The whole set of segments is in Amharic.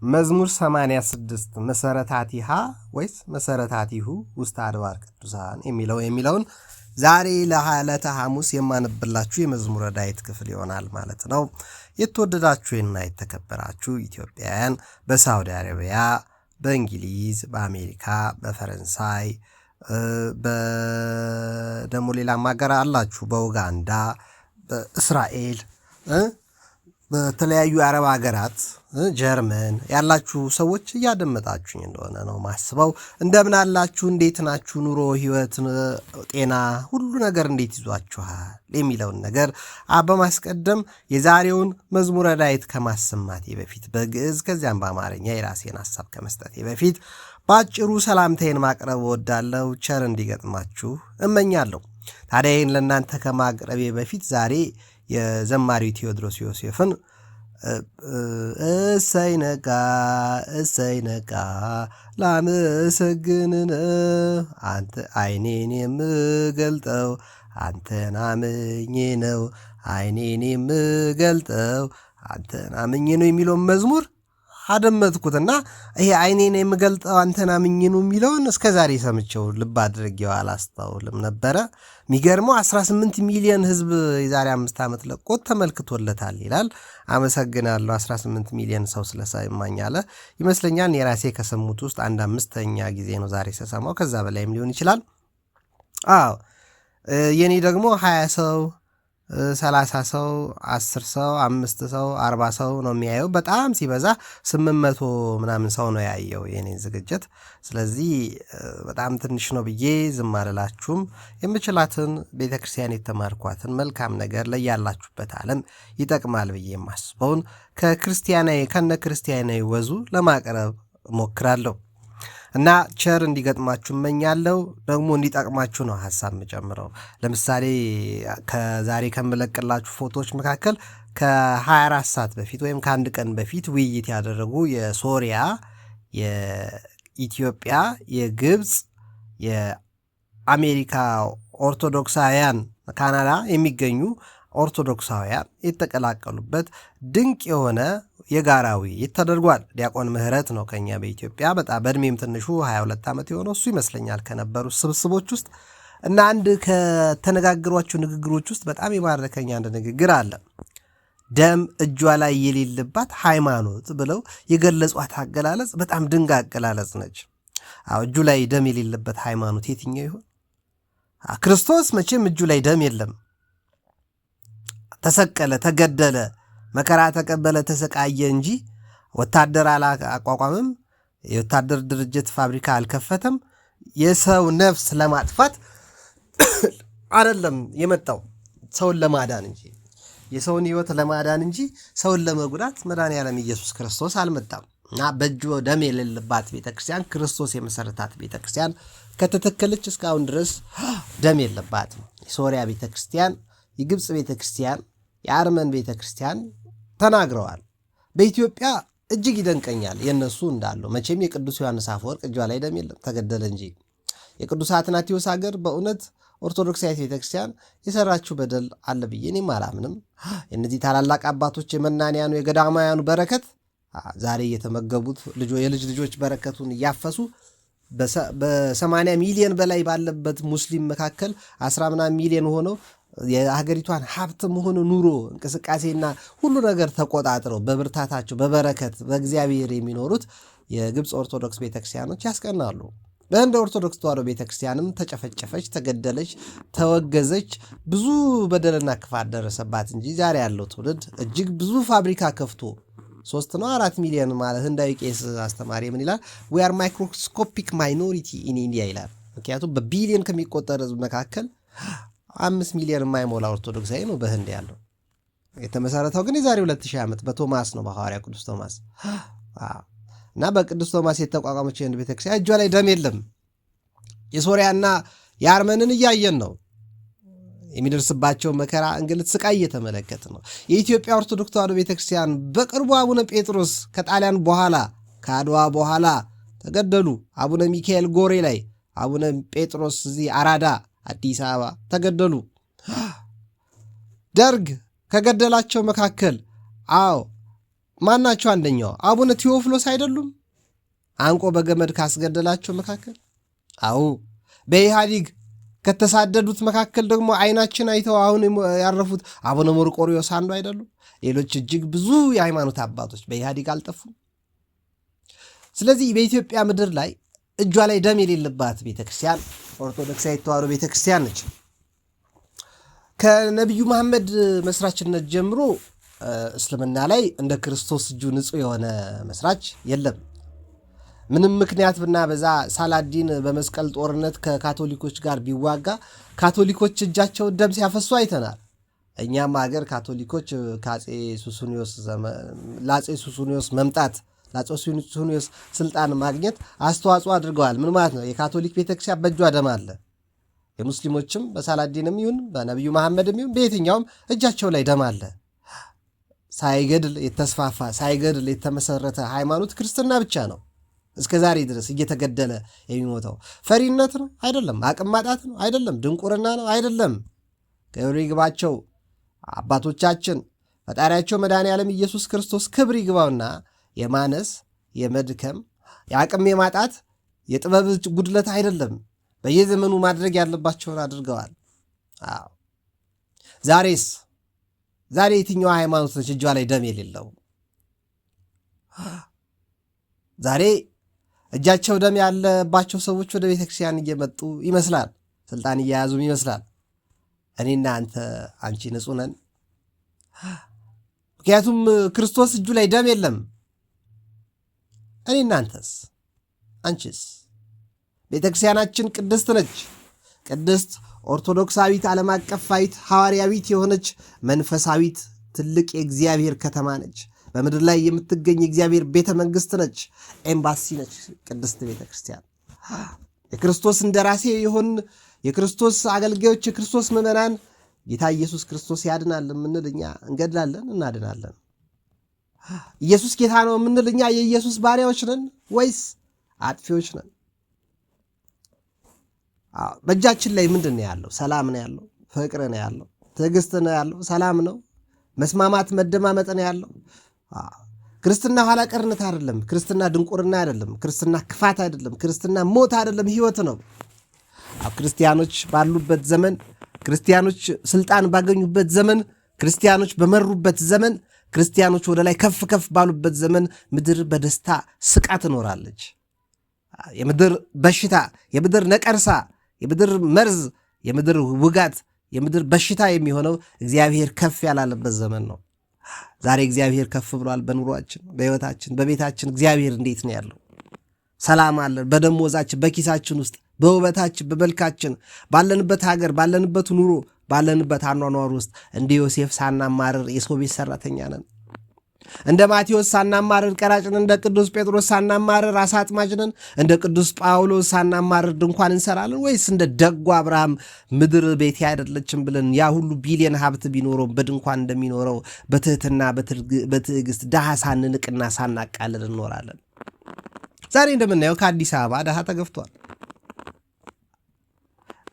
መዝሙር 86 መሰረታቲሃ ወይስ መሰረታቲሁ ውስተ አድባር ቅዱሳን የሚለውን ዛሬ ለዕለተ ሐሙስ የማነብላችሁ የመዝሙረ ዳዊት ክፍል ይሆናል ማለት ነው። የተወደዳችሁና የተከበራችሁ ኢትዮጵያውያን በሳውዲ አረቢያ፣ በእንግሊዝ፣ በአሜሪካ፣ በፈረንሳይ በደሞ ሌላም ሀገር አላችሁ፣ በኡጋንዳ፣ በእስራኤል፣ በተለያዩ አረብ ሀገራት፣ ጀርመን ያላችሁ ሰዎች እያደመጣችሁኝ እንደሆነ ነው ማስበው። እንደምን አላችሁ? እንዴት ናችሁ? ኑሮ፣ ህይወት፣ ጤና ሁሉ ነገር እንዴት ይዟችኋል የሚለውን ነገር በማስቀደም የዛሬውን መዝሙረ ዳዊት ከማሰማቴ በፊት በግዕዝ ከዚያም በአማርኛ የራሴን ሐሳብ ከመስጠቴ በፊት በአጭሩ ሰላምታዬን ማቅረብ እወዳለሁ። ቸር እንዲገጥማችሁ እመኛለሁ። ታዲያ ይህን ለእናንተ ከማቅረቤ በፊት ዛሬ የዘማሪው ቴዎድሮስ ዮሴፍን እሰይ ነጋ ላመሰግንን አንተ ዓይኔን የምገልጠው አንተን አምኜ ነው፣ ዓይኔን የምገልጠው አንተን አምኜ ነው የሚለውን መዝሙር አደመጥኩትና ይሄ ዓይኔን የምገልጠው አንተን አምኜ ነው የሚለውን እስከ ዛሬ ሰምቼው ልብ አድርጌው አላስተውልም ነበረ። የሚገርመው 18 ሚሊዮን ህዝብ የዛሬ 5 ዓመት ለቆት ተመልክቶለታል ይላል። አመሰግናለሁ። 18 ሚሊዮን ሰው ስለሰማኝ አለ ይመስለኛል። የራሴ ከሰሙት ውስጥ 1/5ኛ ጊዜ ነው ዛሬ ሰሰማው፣ ከዛ በላይም ሊሆን ይችላል። የኔ ደግሞ 20 ሰው 30 ሰው 10 ሰው 5 ሰው 40 ሰው ነው የሚያየው። በጣም ሲበዛ 800 ምናምን ሰው ነው ያየው የኔን ዝግጅት። ስለዚህ በጣም ትንሽ ነው ብዬ ዝም አልላችሁም። የምችላትን ቤተክርስቲያን የተማርኳትን መልካም ነገር ለያላችሁበት ዓለም ይጠቅማል ብዬ የማስበውን ከነ ክርስቲያናዊ ወዙ ለማቅረብ ሞክራለሁ እና ቸር እንዲገጥማችሁ እመኛለሁ። ደግሞ እንዲጠቅማችሁ ነው ሐሳብ የምጨምረው። ለምሳሌ ከዛሬ ከምለቅላችሁ ፎቶዎች መካከል ከ24 ሰዓት በፊት ወይም ከአንድ ቀን በፊት ውይይት ያደረጉ የሶሪያ፣ የኢትዮጵያ፣ የግብፅ፣ የአሜሪካ ኦርቶዶክሳውያን ካናዳ የሚገኙ ኦርቶዶክሳውያን የተቀላቀሉበት ድንቅ የሆነ የጋራ ውይይት ተደርጓል። ዲያቆን ምህረት ነው ከኛ በኢትዮጵያ በጣም በእድሜም ትንሹ 22 ዓመት የሆነው እሱ ይመስለኛል ከነበሩ ስብስቦች ውስጥ እና አንድ ከተነጋገሯቸው ንግግሮች ውስጥ በጣም የማረከኝ አንድ ንግግር አለ። ደም እጇ ላይ የሌለባት ሃይማኖት ብለው የገለጿት አገላለጽ በጣም ድንቅ አገላለጽ ነች። እጁ ላይ ደም የሌለበት ሃይማኖት የትኛው ይሆን? ክርስቶስ መቼም እጁ ላይ ደም የለም። ተሰቀለ፣ ተገደለ፣ መከራ ተቀበለ፣ ተሰቃየ እንጂ ወታደር አላቋቋምም፣ የወታደር ድርጅት ፋብሪካ አልከፈተም። የሰው ነፍስ ለማጥፋት አይደለም የመጣው፣ ሰውን ለማዳን እንጂ የሰውን ሕይወት ለማዳን እንጂ ሰውን ለመጉዳት መድኃኔዓለም ኢየሱስ ክርስቶስ አልመጣም። እና በእጁ ደም የሌለባት ቤተክርስቲያን ክርስቶስ የመሰረታት ቤተክርስቲያን ከተተከለች እስካሁን ድረስ ደም የለባትም። የሶሪያ ቤተክርስቲያን፣ የግብፅ ቤተክርስቲያን፣ የአርመን ቤተክርስቲያን ተናግረዋል። በኢትዮጵያ እጅግ ይደንቀኛል የነሱ እንዳለው። መቼም የቅዱስ ዮሐንስ አፈወርቅ እጇ ላይ ደም የለም፣ ተገደለ እንጂ። የቅዱስ አትናቴዎስ ሀገር በእውነት ኦርቶዶክሳዊት ቤተክርስቲያን የሰራችው በደል አለ ብዬ እኔም አላምንም። የእነዚህ ታላላቅ አባቶች የመናንያኑ የገዳማውያኑ በረከት ዛሬ እየተመገቡት የልጅ ልጆች በረከቱን እያፈሱ በ80 ሚሊዮን በላይ ባለበት ሙስሊም መካከል 10 ምናምን ሚሊዮን ሆነው የሀገሪቷን ሀብት መሆኑ ኑሮ እንቅስቃሴና ሁሉ ነገር ተቆጣጥረው በብርታታቸው በበረከት በእግዚአብሔር የሚኖሩት የግብፅ ኦርቶዶክስ ቤተክርስቲያኖች ያስቀናሉ። በህንድ ኦርቶዶክስ ተዋሕዶ ቤተክርስቲያንም ተጨፈጨፈች፣ ተገደለች፣ ተወገዘች፣ ብዙ በደልና ክፋት ደረሰባት እንጂ ዛሬ ያለው ትውልድ እጅግ ብዙ ፋብሪካ ከፍቶ 3-4 ሚሊዮን ማለት ህንዳዊ ቄስ አስተማሪ ምን ይላል? we are microscopic minority in India ይላል። ምክንያቱም በቢሊዮን ከሚቆጠር ህዝብ መካከል 5 ሚሊዮን የማይሞላ ኦርቶዶክሳዊ ነው በህንድ ያለው። የተመሰረተው ግን የዛሬ 2000 ዓመት በቶማስ ነው፣ በሐዋርያ ቅዱስ ቶማስ እና በቅዱስ ቶማስ የተቋቋመች የህንድ ቤተክርስቲያን እጇ ላይ ደም የለም። የሶሪያና የአርመንን እያየን ነው። የሚደርስባቸው መከራ፣ እንግልት፣ ስቃይ እየተመለከት ነው። የኢትዮጵያ ኦርቶዶክስ ተዋሕዶ ቤተክርስቲያን በቅርቡ አቡነ ጴጥሮስ ከጣሊያን በኋላ ከአድዋ በኋላ ተገደሉ። አቡነ ሚካኤል ጎሬ ላይ፣ አቡነ ጴጥሮስ እዚህ አራዳ አዲስ አበባ ተገደሉ። ደርግ ከገደላቸው መካከል ማናቸው? አንደኛው አቡነ ቴዎፍሎስ አይደሉም? አንቆ በገመድ ካስገደላቸው መካከል። አዎ በኢህአዲግ ከተሳደዱት መካከል ደግሞ አይናችን አይተው አሁን ያረፉት አቡነ መርቆሬዎስ አንዱ አይደሉም? ሌሎች እጅግ ብዙ የሃይማኖት አባቶች በኢህአዲግ አልጠፉም። ስለዚህ በኢትዮጵያ ምድር ላይ እጇ ላይ ደም የሌለባት ቤተክርስቲያን ኦርቶዶክሳዊት ተዋሕዶ ቤተክርስቲያን ነች። ከነቢዩ መሐመድ መስራችነት ጀምሮ እስልምና ላይ እንደ ክርስቶስ እጁ ንጹሕ የሆነ መስራች የለም። ምንም ምክንያት ብናበዛ ሳላዲን በመስቀል ጦርነት ከካቶሊኮች ጋር ቢዋጋ ካቶሊኮች እጃቸውን ደም ሲያፈሱ አይተናል። እኛም ሀገር ካቶሊኮች ለአፄ ሱስንዮስ መምጣት ለአፄ ሱስንዮስ ስልጣን ማግኘት አስተዋጽኦ አድርገዋል። ምን ማለት ነው? የካቶሊክ ቤተክርስቲያን በእጇ ደም አለ። የሙስሊሞችም በሳላዲንም ይሁን በነቢዩ መሐመድም ይሁን በየትኛውም እጃቸው ላይ ደም አለ። ሳይገድል የተስፋፋ ሳይገድል የተመሰረተ ሃይማኖት ክርስትና ብቻ ነው። እስከ ዛሬ ድረስ እየተገደለ የሚሞተው ፈሪነት ነው? አይደለም። አቅም ማጣት ነው? አይደለም። ድንቁርና ነው? አይደለም። ክብር ይግባቸው አባቶቻችን ፈጣሪያቸው መድኃኔዓለም ኢየሱስ ክርስቶስ ክብር ይግባውና የማነስ የመድከም የአቅም የማጣት የጥበብ ጉድለት አይደለም። በየዘመኑ ማድረግ ያለባቸውን አድርገዋል። ዛሬ የትኛዋ ሃይማኖት ነች እጇ ላይ ደም የሌለው? ዛሬ እጃቸው ደም ያለባቸው ሰዎች ወደ ቤተክርስቲያን እየመጡ ይመስላል፣ ስልጣን እየያዙም ይመስላል። እኔና አንቺ ንጹህ ነን። ምክንያቱም ክርስቶስ እጁ ላይ ደም የለም። እኔና አንቺስ? ቤተክርስቲያናችን ቅድስት ነች። ቅድስት ኦርቶዶክሳዊት ዓለም አቀፋዊት ሐዋርያዊት የሆነች መንፈሳዊት ትልቅ የእግዚአብሔር ከተማ ነች። በምድር ላይ የምትገኝ የእግዚአብሔር ቤተ መንግሥት ነች። ኤምባሲ ነች ቅድስት ቤተ ክርስቲያን። የክርስቶስ እንደራሴ የሆን የክርስቶስ አገልጋዮች የክርስቶስ ምዕመናን ጌታ ኢየሱስ ክርስቶስ ያድናል የምንል እኛ እንገድላለን፣ እናድናለን። ኢየሱስ ጌታ ነው የምንል እኛ የኢየሱስ ባሪያዎች ነን ወይስ አጥፊዎች ነን? በእጃችን ላይ ምንድን ነው ያለው? ሰላም ነው ያለው፣ ፍቅር ነው ያለው፣ ትዕግስት ነው ያለው፣ ሰላም ነው፣ መስማማት መደማመጥ ነው ያለው። ክርስትና ኋላ ቀርነት አይደለም። ክርስትና ድንቁርና አይደለም። ክርስትና ክፋት አይደለም። ክርስትና ሞት አይደለም፣ ህይወት ነው። ክርስቲያኖች ባሉበት ዘመን፣ ክርስቲያኖች ስልጣን ባገኙበት ዘመን፣ ክርስቲያኖች በመሩበት ዘመን፣ ክርስቲያኖች ወደ ላይ ከፍ ከፍ ባሉበት ዘመን ምድር በደስታ ስቃ ትኖራለች። የምድር በሽታ፣ የምድር ነቀርሳ፣ የምድር መርዝ፣ የምድር ውጋት፣ የምድር በሽታ የሚሆነው እግዚአብሔር ከፍ ያላለበት ዘመን ነው። ዛሬ እግዚአብሔር ከፍ ብሏል። በኑሯችን፣ በህይወታችን፣ በቤታችን እግዚአብሔር እንዴት ነው ያለው? ሰላም አለን። በደሞዛችን፣ በኪሳችን ውስጥ፣ በውበታችን፣ በመልካችን፣ ባለንበት ሀገር፣ ባለንበት ኑሮ፣ ባለንበት አኗኗር ውስጥ እንደ ዮሴፍ ሳናማርር የሰው ቤት ሰራተኛ ነን። እንደ ማቴዎስ ሳናማርር ቀራጭ ነን። እንደ ቅዱስ ጴጥሮስ ሳናማርር አሳ አጥማጅ ነን። እንደ ቅዱስ ጳውሎስ ሳናማርር ድንኳን እንሰራለን? ወይስ እንደ ደጉ አብርሃም ምድር ቤቴ አይደለችም ብለን ያ ሁሉ ቢሊየን ሀብት ቢኖረው በድንኳን እንደሚኖረው በትህትና በትዕግስት ድሃ ሳንንቅና ሳናቃልል እንኖራለን? ዛሬ እንደምናየው ከአዲስ አበባ ድሃ ተገፍቷል።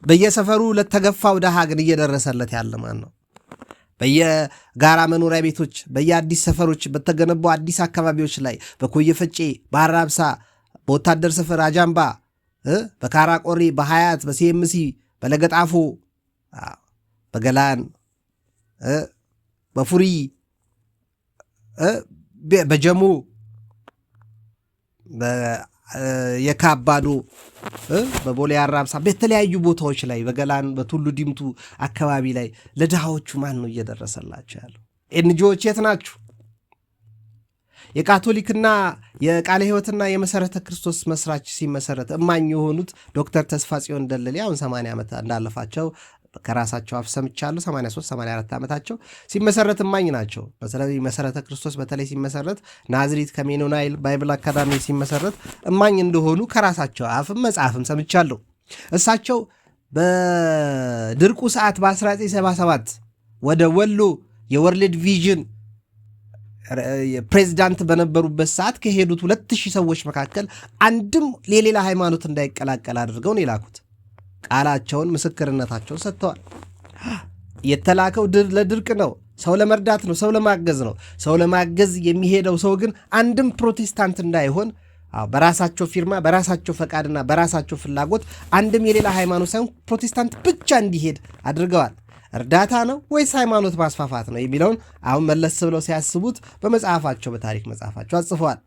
በየሰፈሩ ለተገፋው ድሃ ግን እየደረሰለት ያለ ማን ነው? በየጋራ መኖሪያ ቤቶች፣ በየአዲስ ሰፈሮች በተገነቡ አዲስ አካባቢዎች ላይ በኮየፈጬ፣ በአራብሳ፣ በወታደር ሰፈር አጃምባ፣ በካራቆሪ፣ በሀያት፣ በሲኤምሲ፣ በለገጣፎ፣ በገላን፣ በፉሪ፣ በጀሞ፣ የካባዶ፣ በቦሌ አራብሳ፣ በተለያዩ ቦታዎች ላይ በገላን፣ በቱሉ ዲምቱ አካባቢ ላይ ለድሃዎቹ ማን ነው እየደረሰላቸው ያለው? ኤንጂኦዎች የት ናችሁ? የካቶሊክና የቃለ ሕይወትና የመሰረተ ክርስቶስ መስራች ሲመሰረት እማኝ የሆኑት ዶክተር ተስፋ ጽዮን ደለሌ አሁን 80 ዓመት እንዳለፋቸው ከራሳቸው አፍ ሰምቻለሁ። 83 84 ዓመታቸው ሲመሰረት እማኝ ናቸው። ስለዚህ መሰረተ ክርስቶስ በተለይ ሲመሰረት፣ ናዝሪት ከሜኖናይል ባይብል አካዳሚ ሲመሰረት እማኝ እንደሆኑ ከራሳቸው አፍም መጽሐፍም ሰምቻለሁ። እሳቸው በድርቁ ሰዓት በ1977 ወደ ወሎ የወርልድ ቪዥን ፕሬዚዳንት በነበሩበት ሰዓት ከሄዱት 2000 ሰዎች መካከል አንድም የሌላ ሃይማኖት እንዳይቀላቀል አድርገው ነው የላኩት። ቃላቸውን ምስክርነታቸውን ሰጥተዋል። የተላከው ለድርቅ ነው። ሰው ለመርዳት ነው፣ ሰው ለማገዝ ነው። ሰው ለማገዝ የሚሄደው ሰው ግን አንድም ፕሮቴስታንት እንዳይሆን በራሳቸው ፊርማ በራሳቸው ፈቃድና በራሳቸው ፍላጎት አንድም የሌላ ሃይማኖት ሳይሆን ፕሮቴስታንት ብቻ እንዲሄድ አድርገዋል። እርዳታ ነው ወይስ ሃይማኖት ማስፋፋት ነው የሚለውን አሁን መለስ ብለው ሲያስቡት በመጽሐፋቸው በታሪክ መጽሐፋቸው አጽፈዋል።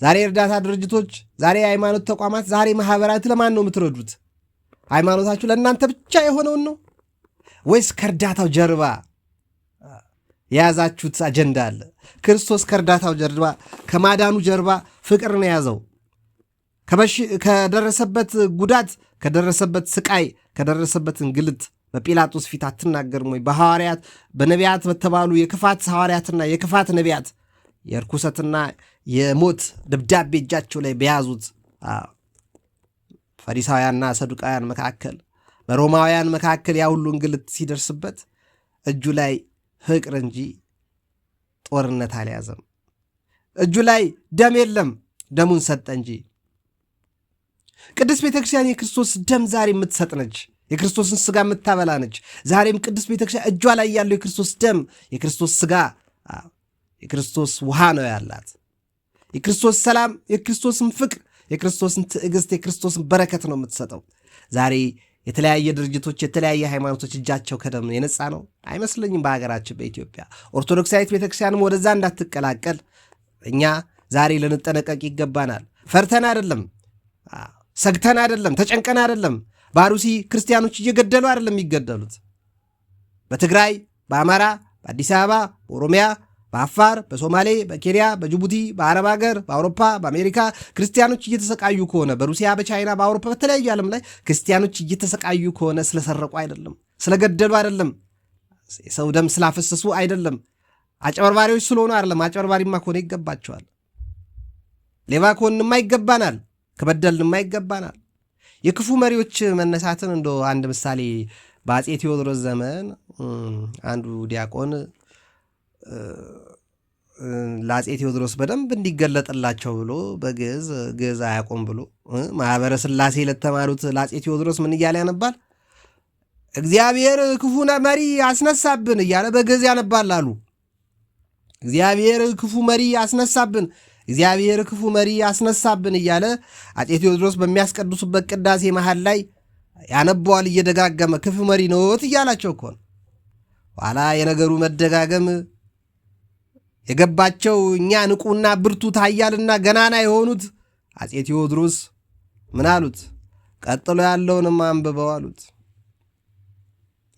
ዛሬ እርዳታ ድርጅቶች፣ ዛሬ የሃይማኖት ተቋማት፣ ዛሬ ማህበራት ለማን ነው የምትረዱት? ሃይማኖታችሁ ለእናንተ ብቻ የሆነውን ነው ወይስ ከእርዳታው ጀርባ የያዛችሁት አጀንዳ አለ? ክርስቶስ ከእርዳታው ጀርባ ከማዳኑ ጀርባ ፍቅር ነው የያዘው። ከደረሰበት ጉዳት፣ ከደረሰበት ስቃይ፣ ከደረሰበት እንግልት በጲላጦስ ፊት አትናገርም ወይ? በሐዋርያት በነቢያት በተባሉ የክፋት ሐዋርያትና የክፋት ነቢያት የርኩሰትና የሞት ደብዳቤ እጃቸው ላይ በያዙት ፈሪሳውያንና ሰዱቃውያን መካከል በሮማውያን መካከል ያ ሁሉ እንግልት ሲደርስበት እጁ ላይ ፍቅር እንጂ ጦርነት አልያዘም። እጁ ላይ ደም የለም፣ ደሙን ሰጠ እንጂ። ቅድስት ቤተክርስቲያን የክርስቶስ ደም ዛሬ የምትሰጥ ነች። የክርስቶስን ስጋ የምታበላ ነች። ዛሬም ቅድስት ቤተክርስቲያን እጇ ላይ ያለው የክርስቶስ ደም፣ የክርስቶስ ስጋ፣ የክርስቶስ ውሃ ነው ያላት። የክርስቶስ ሰላም፣ የክርስቶስን ፍቅር፣ የክርስቶስን ትዕግስት፣ የክርስቶስን በረከት ነው የምትሰጠው። ዛሬ የተለያየ ድርጅቶች የተለያየ ሃይማኖቶች እጃቸው ከደም የነጻ ነው አይመስለኝም። በሀገራችን በኢትዮጵያ ኦርቶዶክሳዊት ቤተክርስቲያንም ወደዛ እንዳትቀላቀል እኛ ዛሬ ልንጠነቀቅ ይገባናል። ፈርተን አይደለም፣ ሰግተን አይደለም፣ ተጨንቀን አይደለም። በአሩሲ ክርስቲያኖች እየገደሉ አይደለም የሚገደሉት። በትግራይ፣ በአማራ፣ በአዲስ አበባ፣ በኦሮሚያ፣ በአፋር፣ በሶማሌ፣ በኬንያ፣ በጅቡቲ፣ በአረብ ሀገር፣ በአውሮፓ፣ በአሜሪካ ክርስቲያኖች እየተሰቃዩ ከሆነ በሩሲያ፣ በቻይና፣ በአውሮፓ በተለያዩ ዓለም ላይ ክርስቲያኖች እየተሰቃዩ ከሆነ ስለሰረቁ አይደለም፣ ስለገደሉ አይደለም፣ የሰው ደም ስላፈሰሱ አይደለም፣ አጨበርባሪዎች ስለሆኑ አይደለም። አጨበርባሪማ ከሆነ ይገባቸዋል። ሌባ ከሆንማ ይገባናል። ከበደልንማ ይገባናል። የክፉ መሪዎች መነሳትን እንደ አንድ ምሳሌ በአፄ ቴዎድሮስ ዘመን አንዱ ዲያቆን ለአፄ ቴዎድሮስ በደንብ እንዲገለጥላቸው ብሎ በግዕዝ አያቆም ብሎ ማኅበረ ሥላሴ ለተማሩት ለአፄ ቴዎድሮስ ምን እያለ ያነባል? እግዚአብሔር ክፉ መሪ አስነሳብን እያለ በግዕዝ ያነባል አሉ። እግዚአብሔር ክፉ መሪ አስነሳብን፣ እግዚአብሔር ክፉ መሪ አስነሳብን እያለ አፄ ቴዎድሮስ በሚያስቀድሱበት ቅዳሴ መሃል ላይ ያነበዋል እየደጋገመ። ክፉ መሪ ነዎት እያላቸው እኮ ነው። ኋላ የነገሩ መደጋገም የገባቸው እኛ ንቁና ብርቱ ኃያልና ገናና የሆኑት አፄ ቴዎድሮስ ምን አሉት? ቀጥሎ ያለውንም አንብበው አሉት።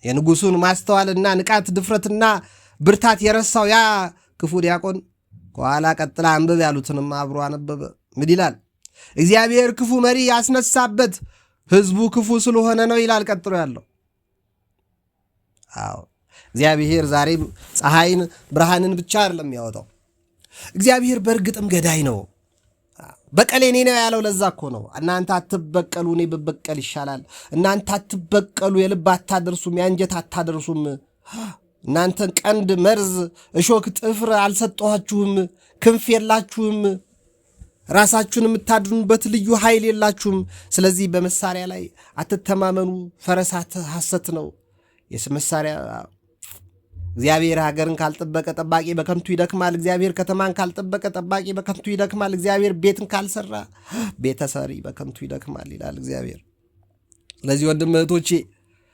የንጉሱን ማስተዋልና ንቃት ድፍረትና ብርታት የረሳው ያ ክፉ ዲያቆን ከኋላ ቀጥላ አንብብ ያሉትንም አብሮ አነበበ። ምን ይላል? እግዚአብሔር ክፉ መሪ ያስነሳበት ሕዝቡ ክፉ ስለሆነ ነው ይላል ቀጥሎ ያለው። አዎ እግዚአብሔር ዛሬም ፀሐይን ብርሃንን ብቻ አይደለም የሚያወጣው። እግዚአብሔር በእርግጥም ገዳይ ነው። በቀል የኔ ነው ያለው ለዛ እኮ ነው። እናንተ አትበቀሉ እኔ ብበቀል ይሻላል። እናንተ አትበቀሉ የልብ አታደርሱም የአንጀት አታደርሱም። እናንተን ቀንድ መርዝ እሾክ ጥፍር አልሰጠኋችሁም። ክንፍ የላችሁም። ራሳችሁን የምታድኑበት ልዩ ኃይል የላችሁም። ስለዚህ በመሳሪያ ላይ አትተማመኑ። ፈረሳት ሐሰት ነው። መሳሪያ እግዚአብሔር ሀገርን ካልጠበቀ ጠባቂ በከንቱ ይደክማል። እግዚአብሔር ከተማን ካልጠበቀ ጠባቂ በከንቱ ይደክማል። እግዚአብሔር ቤትን ካልሰራ ቤተሰሪ በከንቱ ይደክማል ይላል እግዚአብሔር። ስለዚህ ወንድም እህቶቼ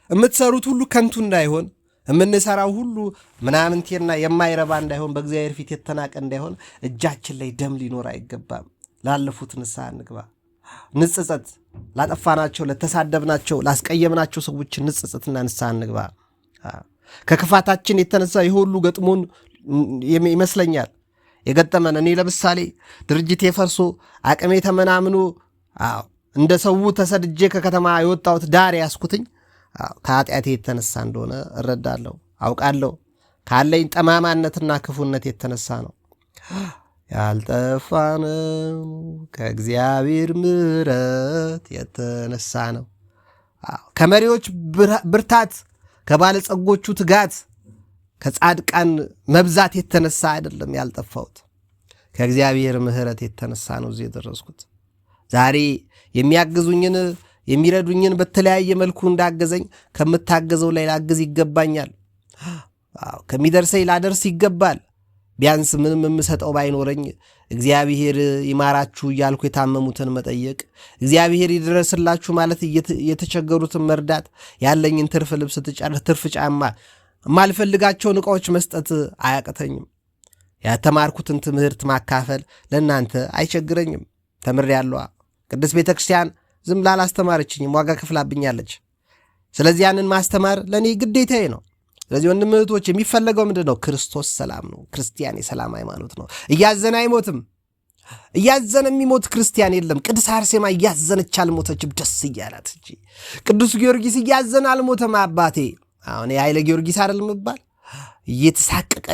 የምትሰሩት ሁሉ ከንቱ እንዳይሆን፣ የምንሰራው ሁሉ ምናምንቴና የማይረባ እንዳይሆን፣ በእግዚአብሔር ፊት የተናቀ እንዳይሆን እጃችን ላይ ደም ሊኖር አይገባም። ላለፉት ንስሐ እንግባ። ንጽጸት ላጠፋናቸው፣ ለተሳደብናቸው፣ ላስቀየምናቸው ሰዎች ንጽጸትና ንስሐ እንግባ። ከክፋታችን የተነሳ ይህ ሁሉ ገጥሞን ይመስለኛል የገጠመን። እኔ ለምሳሌ ድርጅቴ ፈርሶ አቅሜ ተመናምኖ እንደ ሰው ተሰድጄ ከከተማ የወጣሁት ዳር ያስኩትኝ ከኃጢአቴ የተነሳ እንደሆነ እረዳለሁ፣ አውቃለሁ። ካለኝ ጠማማነትና ክፉነት የተነሳ ነው። ያልጠፋነው ከእግዚአብሔር ምሕረት የተነሳ ነው። ከመሪዎች ብርታት፣ ከባለጸጎቹ ትጋት፣ ከጻድቃን መብዛት የተነሳ አይደለም ያልጠፋሁት፣ ከእግዚአብሔር ምሕረት የተነሳ ነው እዚህ የደረስኩት። ዛሬ የሚያግዙኝን የሚረዱኝን በተለያየ መልኩ እንዳገዘኝ ከምታገዘው ላይ ላግዝ ይገባኛል። ከሚደርሰኝ ላደርስ ይገባል። ቢያንስ ምንም የምሰጠው ባይኖረኝ እግዚአብሔር ይማራችሁ እያልኩ የታመሙትን መጠየቅ፣ እግዚአብሔር ይድረስላችሁ ማለት፣ የተቸገሩትን መርዳት፣ ያለኝን ትርፍ ልብስ ትርፍ ጫማ፣ የማልፈልጋቸውን ዕቃዎች መስጠት አያቅተኝም። ያተማርኩትን ትምህርት ማካፈል ለእናንተ አይቸግረኝም። ተምሬያለሁ። ቅድስት ቤተ ክርስቲያን ዝም ብላ አላስተማረችኝም፣ ዋጋ ከፍላብኛለች። ስለዚህ ያንን ማስተማር ለእኔ ግዴታዬ ነው። ስለዚህ ወንድም እህቶች የሚፈለገው ምንድን ነው? ክርስቶስ ሰላም ነው። ክርስቲያን የሰላም ሃይማኖት ነው። እያዘነ አይሞትም። እያዘነ የሚሞት ክርስቲያን የለም። ቅድስት አርሴማ እያዘነች አልሞተችም፣ ደስ እያላት እንጂ። ቅዱስ ጊዮርጊስ እያዘነ አልሞተም። አባቴ አሁን የኃይለ ጊዮርጊስ አይደል የሚባል እየተሳቀቀ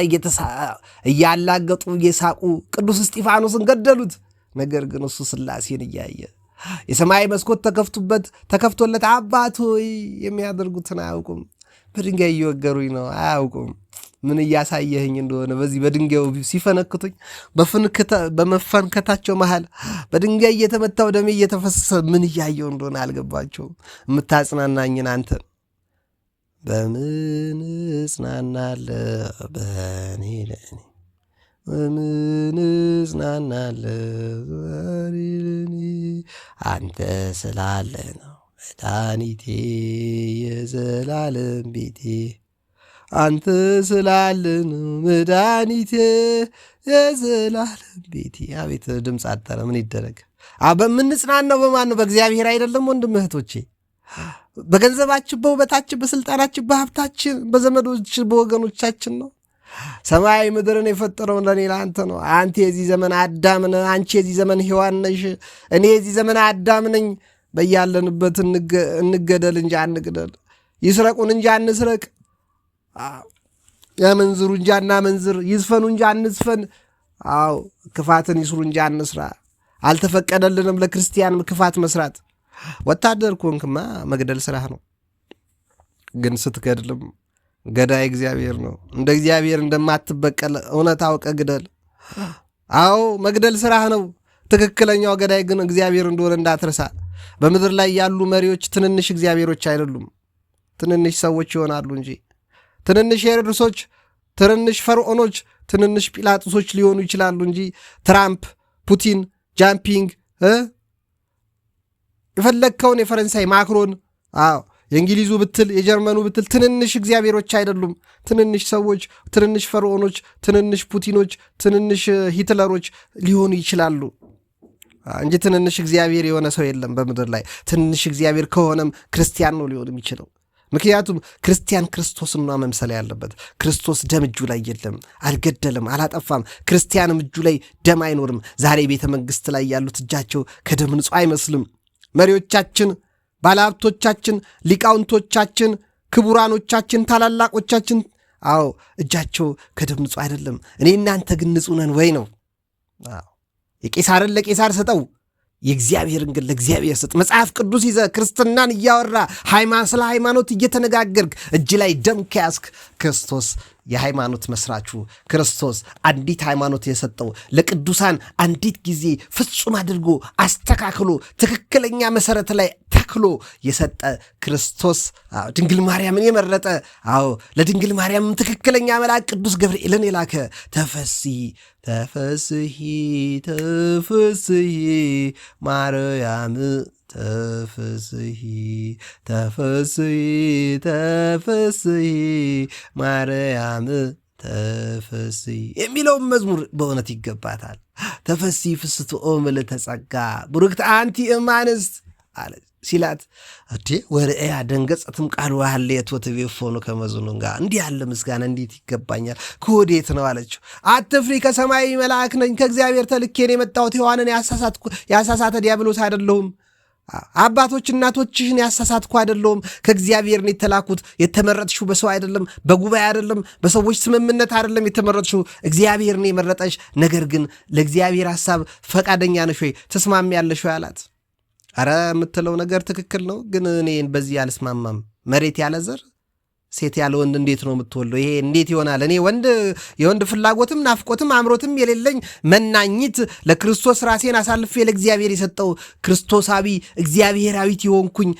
እያላገጡ እየሳቁ ቅዱስ እስጢፋኖስን ገደሉት። ነገር ግን እሱ ሥላሴን እያየ የሰማይ መስኮት ተከፍቶለት አባት ሆይ የሚያደርጉትን አያውቁም፣ በድንጋይ እየወገሩኝ ነው፣ አያውቁም ምን እያሳየህኝ እንደሆነ። በዚህ በድንጋዩ ሲፈነክቱኝ በመፈንከታቸው መሃል በድንጋይ እየተመታው ደሜ እየተፈሰሰ ምን እያየው እንደሆነ አልገባቸውም። የምታጽናናኝን አንተን በምን እጽናናለሁ በኔ ለኔ በምን እጽናናለሁ በኔ ለኔ አንተ ስላለ ነው መድኃኒቴ የዘላለም ቤቴ አንተ ስላለ ነው መድኃኒቴ የዘላለም ቤቴ። አቤት ድምፅ አጠረ። ምን ይደረግ? በምንጽናናው በማን ነው? በእግዚአብሔር አይደለም ወንድም እህቶቼ? በገንዘባችን፣ በውበታችን፣ በስልጣናችን፣ በሀብታችን፣ በዘመዶች በወገኖቻችን ነው? ሰማይ ምድርን የፈጠረው ለእኔ ለአንተ ነው። አንተ የዚህ ዘመን አዳም ነህ፣ አንቺ የዚህ ዘመን ሔዋን ነሽ፣ እኔ የዚህ ዘመን አዳም ነኝ። በያለንበት እንገደል እንጂ አንግደል፣ ይስረቁን እንጂ አንስረቅ፣ ያመንዝሩ እንጂ አናመንዝር፣ ይዝፈኑ እንጂ አንዝፈን፣ ክፋትን ይስሩ እንጂ አንስራ። አልተፈቀደልንም ለክርስቲያን ክፋት መስራት። ወታደር ኮንክማ መግደል ስራህ ነው። ግን ስትገድልም ገዳይ እግዚአብሔር ነው። እንደ እግዚአብሔር እንደማትበቀል እውነት አውቀ ግደል። መግደል ስራህ ነው። ትክክለኛው ገዳይ ግን እግዚአብሔር እንደሆነ እንዳትረሳ። በምድር ላይ ያሉ መሪዎች ትንንሽ እግዚአብሔሮች አይደሉም፣ ትንንሽ ሰዎች ይሆናሉ እንጂ። ትንንሽ ሄሮድሶች፣ ትንንሽ ፈርዖኖች፣ ትንንሽ ጲላጦሶች ሊሆኑ ይችላሉ እንጂ ትራምፕ፣ ፑቲን፣ ጃምፒንግ የፈለግከውን የፈረንሳይ ማክሮን፣ የእንግሊዙ ብትል የጀርመኑ ብትል ትንንሽ እግዚአብሔሮች አይደሉም። ትንንሽ ሰዎች፣ ትንንሽ ፈርዖኖች፣ ትንንሽ ፑቲኖች፣ ትንንሽ ሂትለሮች ሊሆኑ ይችላሉ እንጂ ትንንሽ እግዚአብሔር የሆነ ሰው የለም በምድር ላይ። ትንንሽ እግዚአብሔር ከሆነም ክርስቲያን ነው ሊሆን የሚችለው። ምክንያቱም ክርስቲያን ክርስቶስን ነው መምሰል ያለበት። ክርስቶስ ደም እጁ ላይ የለም፣ አልገደለም፣ አላጠፋም። ክርስቲያንም እጁ ላይ ደም አይኖርም። ዛሬ ቤተ መንግሥት ላይ ያሉት እጃቸው ከደም ንጹሕ አይመስልም። መሪዎቻችን፣ ባለሀብቶቻችን፣ ሊቃውንቶቻችን፣ ክቡራኖቻችን፣ ታላላቆቻችን እጃቸው ከደም ንጹሕ አይደለም። እኔ እናንተ ግን ንጹሕ ነን ወይ ነው? የቄሳርን ለቄሳር ሰጠው፣ የእግዚአብሔርን ግን ለእግዚአብሔር ስጥ። መጽሐፍ ቅዱስ ይዘህ ክርስትናን እያወራ ስለ ሃይማኖት እየተነጋገርክ እጅ ላይ ደም ከያዝክ ክርስቶስ የሃይማኖት መስራቹ ክርስቶስ አንዲት ሃይማኖት የሰጠው ለቅዱሳን አንዲት ጊዜ ፍጹም አድርጎ አስተካክሎ ትክክለኛ መሰረት ላይ ተክሎ የሰጠ ክርስቶስ ድንግል ማርያምን የመረጠ ለድንግል ማርያም ትክክለኛ መልአክ ቅዱስ ገብርኤልን የላከ ተፈሥሒ ተፈሥሒ ተፈሥሒ ማርያም ተፈሥሒ ተፈሥሒ ተፈሥሒ ማርያም ተፈሥሒ የሚለውን መዝሙር በእውነት ይገባታል። ተፈሥሒ ፍስሕቶ ምልዕተ ጸጋ ቡርክት አንቲ እም አንስት አለ ሲላት ወርእያ ደንገጸትም ቃል ዋህሌት ወትቤፎኑ ከመዝኑን ጋር እንዲህ ያለ ምስጋና እንዴት ይገባኛል ከወዴት ነው አለችው። አትፍሪ፣ ከሰማይ መልአክ ነኝ፣ ከእግዚአብሔር ተልኬን የመጣሁት ሔዋንን ያሳሳተ ዲያብሎስ አይደለሁም። አባቶች እናቶችሽን ያሳሳትኩ አይደለሁም። ከእግዚአብሔር ነው የተላኩት። የተመረጥሽው በሰው አይደለም፣ በጉባኤ አይደለም፣ በሰዎች ስምምነት አይደለም የተመረጥሽው። እግዚአብሔር ነው የመረጠሽ። ነገር ግን ለእግዚአብሔር ሐሳብ ፈቃደኛ ነሽ ወይ ተስማሚያለሽ ወይ አላት። አረ የምትለው ነገር ትክክል ነው፣ ግን እኔ በዚህ አልስማማም። መሬት ያለ ዘር ሴት ያለ ወንድ እንዴት ነው የምትወልደው? ይሄ እንዴት ይሆናል? እኔ የወንድ ፍላጎትም ናፍቆትም አምሮትም የሌለኝ መናኝት ለክርስቶስ ራሴን አሳልፌ ለእግዚአብሔር የሰጠው ክርስቶሳዊ እግዚአብሔራዊት የሆንኩኝ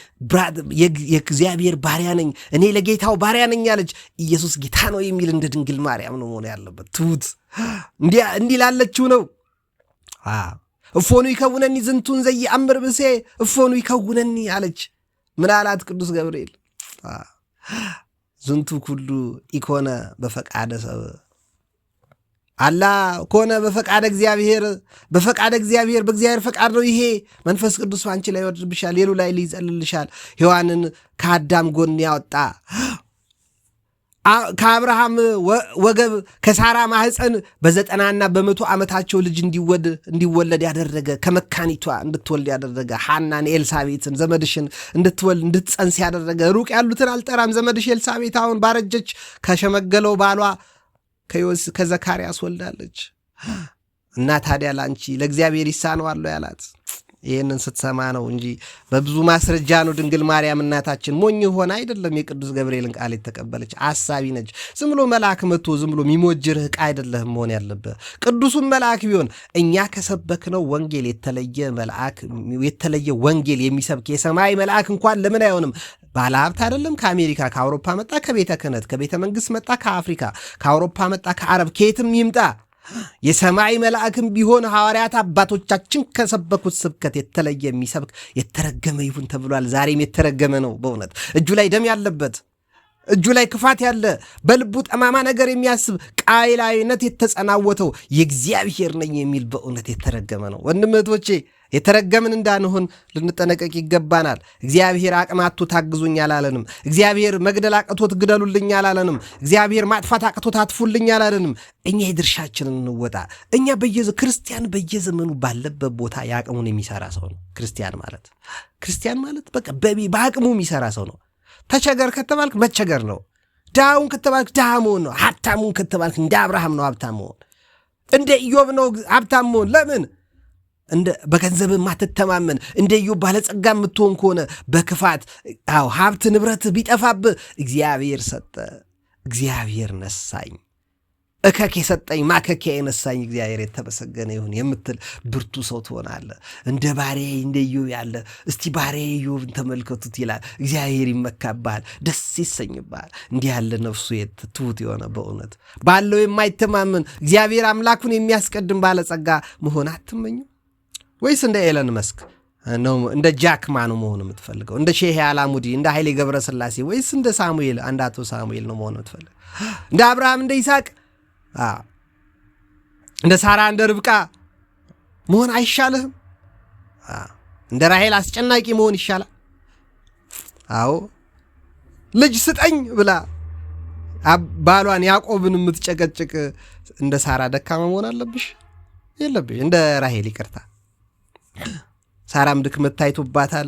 የእግዚአብሔር ባሪያ ነኝ፣ እኔ ለጌታው ባሪያ ነኝ ያለች ኢየሱስ ጌታ ነው የሚል እንደ ድንግል ማርያም ነው መሆን ያለበት። ትሁት እንዲህ ላለችው ነው። እፎኑ ይከውነኒ ዝንቱን ዘይአምር ብእሴ እፎኑ ይከውነኒ አለች። ምን አላት ቅዱስ ገብርኤል? ዝንቱ ኩሉ ኢኮነ በፈቃደ ሰብ አላ ኮነ በፈቃደ እግዚአብሔር። በፈቃደ እግዚአብሔር በእግዚአብሔር ፈቃድ ነው ይሄ። መንፈስ ቅዱስ አንቺ ላይ ይወርድብሻል፣ ሌሉ ላይ ሊጸልልሻል። ሔዋንን ከአዳም ጎን ያወጣ ከአብርሃም ወገብ ከሳራ ማህፀን በ90ና በ100 ዓመታቸው ልጅ እንዲወለድ ያደረገ ከመካኒቷ እንድትወልድ ያደረገ ሐናን ኤልሳቤትን ዘመድሽን እንድትጸንስ ያደረገ ሩቅ ያሉትን አልጠራም። ዘመድሽ ኤልሳቤት አሁን ባረጀች ከሸመገለው ባሏ ከዘካርያስ ወልዳለች። እና ታዲያ ላንቺ ለእግዚአብሔር ይሳነዋል ያላት ይህንን ስትሰማ ነው እንጂ በብዙ ማስረጃ ነው። ድንግል ማርያም እናታችን ሞኝ ሆና አይደለም የቅዱስ ገብርኤልን ቃል የተቀበለች፣ አሳቢ ነች። ዝም ብሎ መልአክ መጥቶ ዝም ብሎ የሚሞጅርህ ዕቃ አይደለህም መሆን ያለብህ። ቅዱሱን መልአክ ቢሆን እኛ ከሰበክነው ወንጌል የተለየ ወንጌል የሚሰብክ የሰማይ መልአክ እንኳን ለምን አይሆንም? ባለሀብት አይደለም? ከአሜሪካ ከአውሮፓ መጣ፣ ከቤተ ክህነት ከቤተ መንግሥት መጣ፣ ከአፍሪካ ከአውሮፓ መጣ፣ ከአረብ ከየትም ይምጣ የሰማይ መልአክም ቢሆን ሐዋርያት አባቶቻችን ከሰበኩት ስብከት የተለየ የሚሰብክ የተረገመ ይሁን ተብሏል። ዛሬም የተረገመ ነው። በእውነት እጁ ላይ ደም ያለበት፣ እጁ ላይ ክፋት ያለ፣ በልቡ ጠማማ ነገር የሚያስብ ቃይላዊነት የተጸናወተው የእግዚአብሔር ነኝ የሚል በእውነት የተረገመ ነው። ወንድም እህቶቼ የተረገምን እንዳንሆን ልንጠነቀቅ ይገባናል። እግዚአብሔር አቅማቶ ታግዙኝ አላለንም። እግዚአብሔር መግደል አቅቶት ግደሉልኝ አላለንም። እግዚአብሔር ማጥፋት አቅቶት አጥፉልኝ አላለንም። እኛ የድርሻችንን እንወጣ። እኛ ክርስቲያን በየዘመኑ ባለበት ቦታ የአቅሙን የሚሰራ ሰው ነው። ክርስቲያን ማለት በቃ በአቅሙ የሚሰራ ሰው ነው። ተቸገር ከተባልክ መቸገር ነው። ድሃውን ከተባልክ ድሃ መሆን ነው። ሀብታሙን ከተባልክ እንደ አብርሃም ነው ሀብታም መሆን። እንደ ኢዮብ ነው ሀብታም መሆን። ለምን? በገንዘብ ማትተማመን እንደ ኢዮብ ባለጸጋ የምትሆን ከሆነ በክፋት ሀብት ንብረት ቢጠፋብህ እግዚአብሔር ሰጠ፣ እግዚአብሔር ነሳኝ፣ እከክ የሰጠኝ ማከኪያ የነሳኝ እግዚአብሔር የተመሰገነ ይሁን የምትል ብርቱ ሰው ትሆናለህ። እንደ ባሪያዬ እንደ ኢዮብ ያለ እስቲ ባሪያዬ ኢዮብን ተመልከቱት ይላል። እግዚአብሔር ይመካብሃል፣ ደስ ይሰኝብሃል። እንዲህ ያለ ነፍሱ ትሁት የሆነ በእውነት ባለው የማይተማመን እግዚአብሔር አምላኩን የሚያስቀድም ባለጸጋ መሆን አትመኝም ወይስ እንደ ኤለን መስክ ነው? እንደ ጃክማ ነው መሆን የምትፈልገው? እንደ ሼህ አላሙዲ፣ እንደ ኃይሌ ገብረስላሴ ወይስ እንደ ሳሙኤል አንድ አቶ ሳሙኤል ነው መሆን የምትፈልገው? እንደ አብርሃም፣ እንደ ይስሐቅ፣ እንደ ሳራ፣ እንደ ርብቃ መሆን አይሻልህም? እንደ ራሔል አስጨናቂ መሆን ይሻላል? አዎ ልጅ ስጠኝ ብላ ባሏን ያዕቆብን የምትጨቀጭቅ እንደ ሳራ ደካማ መሆን አለብሽ? የለብሽ። እንደ ራሔል ይቅርታ፣ ሳራም ድክመት ታይቶባታል።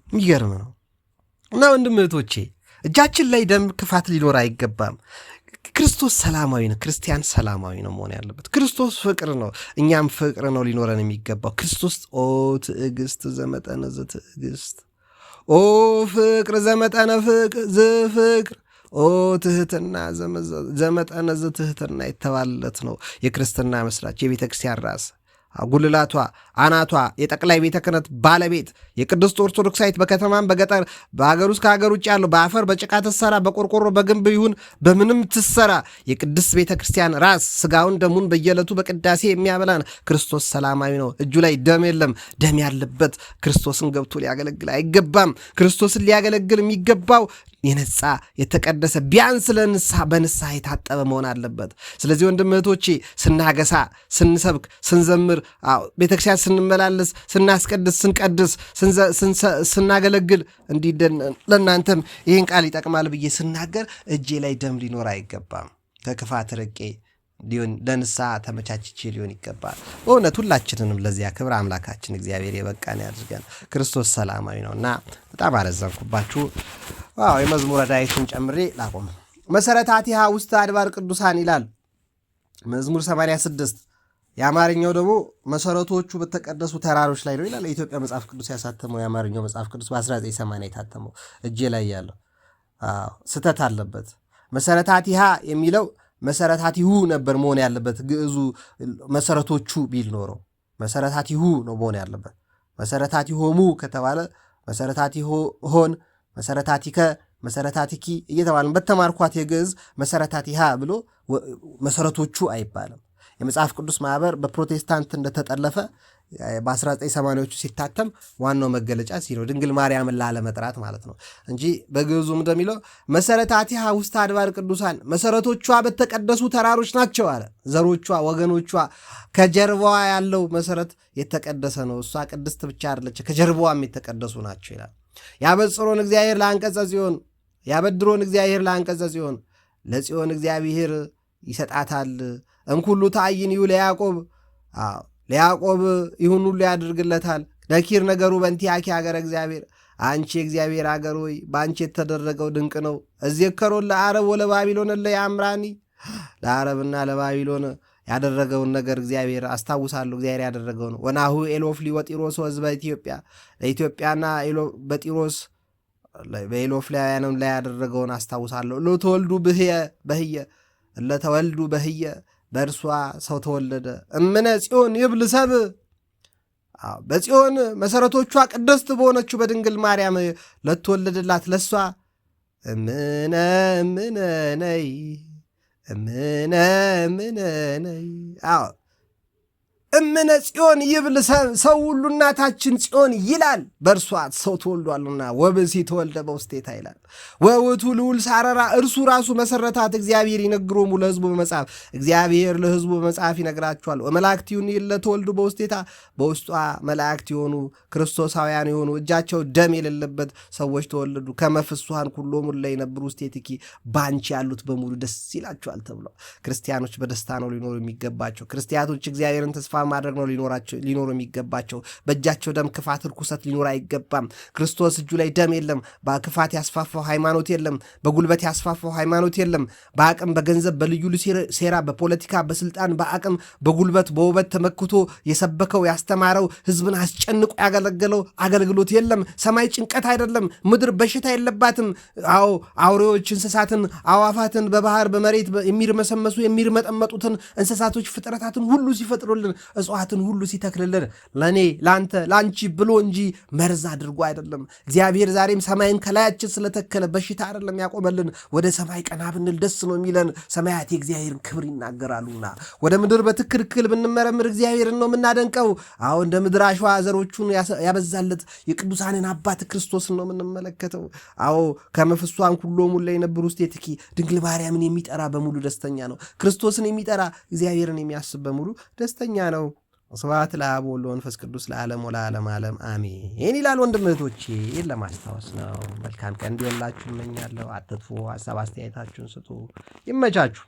የሚገርም ነው። እና ወንድም እህቶቼ እጃችን ላይ ደም ክፋት ሊኖር አይገባም። ክርስቶስ ሰላማዊ ነው። ክርስቲያን ሰላማዊ ነው መሆን ያለበት። ክርስቶስ ፍቅር ነው። እኛም ፍቅር ነው ሊኖረን የሚገባው። ክርስቶስ ትዕግስት ዘመጠነ ዘትዕግስት፣ ፍቅር ዘመጠነ ፍቅር፣ ትህትና ዘመጠነ ዘትህትና የተባለለት ነው የክርስትና መስራች የቤተ ክርስቲያን ራስ ጉልላቷ አናቷ የጠቅላይ ቤተ ክህነት ባለቤት የቅድስት ኦርቶዶክሳዊት በከተማም በገጠር በሀገር ውስጥ ከሀገር ውጭ ያለው በአፈር በጭቃ ትሰራ በቆርቆሮ በግንብ ይሁን በምንም ትሰራ የቅድስት ቤተ ክርስቲያን ራስ ስጋውን ደሙን በየዕለቱ በቅዳሴ የሚያበላን ክርስቶስ ሰላማዊ ነው። እጁ ላይ ደም የለም። ደም ያለበት ክርስቶስን ገብቶ ሊያገለግል አይገባም። ክርስቶስን ሊያገለግል የሚገባው የነጻ የተቀደሰ ቢያንስ በንስሐ የታጠበ መሆን አለበት። ስለዚህ ወንድም እህቶቼ ስናገሳ፣ ስንሰብክ፣ ስንዘምር፣ ቤተክርስቲያን ስንመላለስ፣ ስናስቀድስ፣ ስንቀድስ፣ ስናገለግል እንዲህ ለእናንተም ይህን ቃል ይጠቅማል ብዬ ስናገር እጄ ላይ ደም ሊኖር አይገባም። ከክፋት ርቄ ለንስሐ ተመቻችቼ ሊሆን ይገባል። በእውነት ሁላችንንም ለዚያ ክብር አምላካችን እግዚአብሔር የበቃን ያድርገን። ክርስቶስ ሰላማዊ ነውና በጣም አረዘንኩባችሁ። የመዝሙረ ዳዊትን ጨምሬ ላቆም። መሰረታቲሃ ውስተ አድባር ቅዱሳን ይላል መዝሙር 86። የአማርኛው ደግሞ መሰረቶቹ በተቀደሱ ተራሮች ላይ ነው ይላል። የኢትዮጵያ መጽሐፍ ቅዱስ ያሳተመው የአማርኛው መጽሐፍ ቅዱስ በ1980 የታተመው እጄ ላይ ያለው ስተት አለበት። መሰረታቲሃ የሚለው መሰረታቲሁ ነበር መሆን ያለበት። ግዕዙ መሰረቶቹ ቢል ኖረው መሰረታቲሁ ነው መሆን ያለበት። መሰረታቲሆሙ ከተባለ መሰረታቲሆን፣ መሰረታቲከ፣ መሰረታቲኪ እየተባለ በተማርኳት የግዕዝ መሰረታቲሃ ብሎ መሰረቶቹ አይባልም። የመጽሐፍ ቅዱስ ማህበር በፕሮቴስታንት እንደተጠለፈ በ1980ዎቹ ሲታተም ዋናው መገለጫ ሲለው ድንግል ማርያምን ላለመጥራት ማለት ነው እንጂ በግዕዙም እንደሚለው መሰረታቲሃ ውስተ አድባር ቅዱሳን፣ መሰረቶቿ በተቀደሱ ተራሮች ናቸው አለ። ዘሮቿ፣ ወገኖቿ፣ ከጀርባዋ ያለው መሰረት የተቀደሰ ነው። እሷ ቅድስት ብቻ አይደለች፣ ከጀርባዋም የተቀደሱ ናቸው ይላል። ያበጽሮን እግዚአብሔር ለአንቀጸ ጽዮን፣ ያበድሮን እግዚአብሔር ለአንቀጸ ጽዮን፣ ለጽዮን እግዚአብሔር ይሰጣታል። እንኩሉ ታይንዩ ለያዕቆብ፣ ለያዕቆብ ይሁን ሁሉ ያደርግለታል። ነኪር ነገሩ በእንቲአኪ ሀገረ እግዚአብሔር፣ አንቺ የእግዚአብሔር አገር ሆይ በአንቺ የተደረገው ድንቅ ነው። እዜከሮን ለዓረብ ወለባቢሎን ለያምራኒ፣ ለዓረብና ለባቢሎን ያደረገውን ነገር እግዚአብሔር አስታውሳለሁ። እግዚአብሔር ያደረገው ነው። ወናሁ ኤሎፍሊ ወጢሮስ ወሕዝበ ኢትዮጵያ፣ ለኢትዮጵያና በጢሮስ በኤሎፍላውያንም ላይ ያደረገውን አስታውሳለሁ። ለተወልዱ በህየ ለተወልዱ በህየ፣ በእርሷ ሰው ተወለደ። እምነ ጽዮን ይብል ሰብ፣ በጽዮን መሰረቶቿ ቅድስት በሆነችው በድንግል ማርያም ለተወለደላት ለሷ እምነ እምነ ነይ፣ እምነ እምነ ነይ። እምነ ጽዮን ይብል ሰው ሁሉ እናታችን ጽዮን ይላል፣ በእርሷ ሰው ተወልዷልና። ወብእሲ ተወልደ በውስቴታ ይላል። ወውእቱ ልዑል ሳረራ፣ እርሱ ራሱ መሰረታት። እግዚአብሔር ይነግሮሙ ለሕዝቡ በመጽሐፍ፣ እግዚአብሔር ለሕዝቡ በመጽሐፍ ይነግራቸዋል። ወመላእክቲዩን ለተወልዱ በውስቴታ፣ በውስጧ መላእክት የሆኑ ክርስቶሳውያን የሆኑ እጃቸው ደም የሌለበት ሰዎች ተወለዱ። ከመፍስሐን ኩሎሙ ለይነብሩ ውስቴትኪ፣ ባንቺ ያሉት በሙሉ ደስ ይላቸዋል ተብሏል። ክርስቲያኖች በደስታ ነው ሊኖሩ የሚገባቸው። ክርስቲያኖች እግዚአብሔርን ተስፋ ማድረግ ነው ሊኖሩ የሚገባቸው። በእጃቸው ደም ክፋት፣ ርኩሰት ሊኖር አይገባም። ክርስቶስ እጁ ላይ ደም የለም። በክፋት ያስፋፋው ሃይማኖት የለም። በጉልበት ያስፋፋው ሃይማኖት የለም። በአቅም በገንዘብ በልዩ ሴራ በፖለቲካ በስልጣን በአቅም በጉልበት በውበት ተመክቶ የሰበከው ያስተማረው ህዝብን አስጨንቆ ያገለገለው አገልግሎት የለም። ሰማይ ጭንቀት አይደለም። ምድር በሽታ የለባትም። አውሬዎች፣ እንስሳትን፣ አዋፋትን፣ በባህር በመሬት የሚርመሰመሱ የሚርመጠመጡትን እንስሳቶች ፍጥረታትን ሁሉ ሲፈጥሩልን፣ እጽዋትን ሁሉ ሲተክልልን ለእኔ ለአንተ ለአንቺ ብሎ እንጂ መርዝ አድርጎ አይደለም። እግዚአብሔር ዛሬም ሰማይን ከላያችን ስለተከለ በሽታ አይደለም ያቆመልን። ወደ ሰማይ ቀና ብንል ደስ ነው የሚለን። ሰማያት የእግዚአብሔርን ክብር ይናገራሉና ወደ ምድር በትክክል ብንመረምር እግዚአብሔርን ነው የምናደንቀው። እንደ ምድር አሸዋ ዘሮቹን ያበዛለት የቅዱሳንን አባት ክርስቶስን ነው የምንመለከተው። ከመፍስሐን ኩሎሙ ለይነብሩ ውስቴትኪ፣ ድንግል ማርያምን የሚጠራ በሙሉ ደስተኛ ነው። ክርስቶስን የሚጠራ እግዚአብሔርን የሚያስብ በሙሉ ደስተኛ ነው። ስብሐት ለአብ ወወልድ ወመንፈስ ቅዱስ ለዓለም ወለዓለመ ዓለም አሜን ይላል። ወንድም እህቶቼ ለማስታወስ ነው። መልካም ቀን እንዲሆንላችሁ እመኛለሁ። አትጥፉ። ሀሳብ አስተያየታችሁን ስጡ። ይመቻችሁ።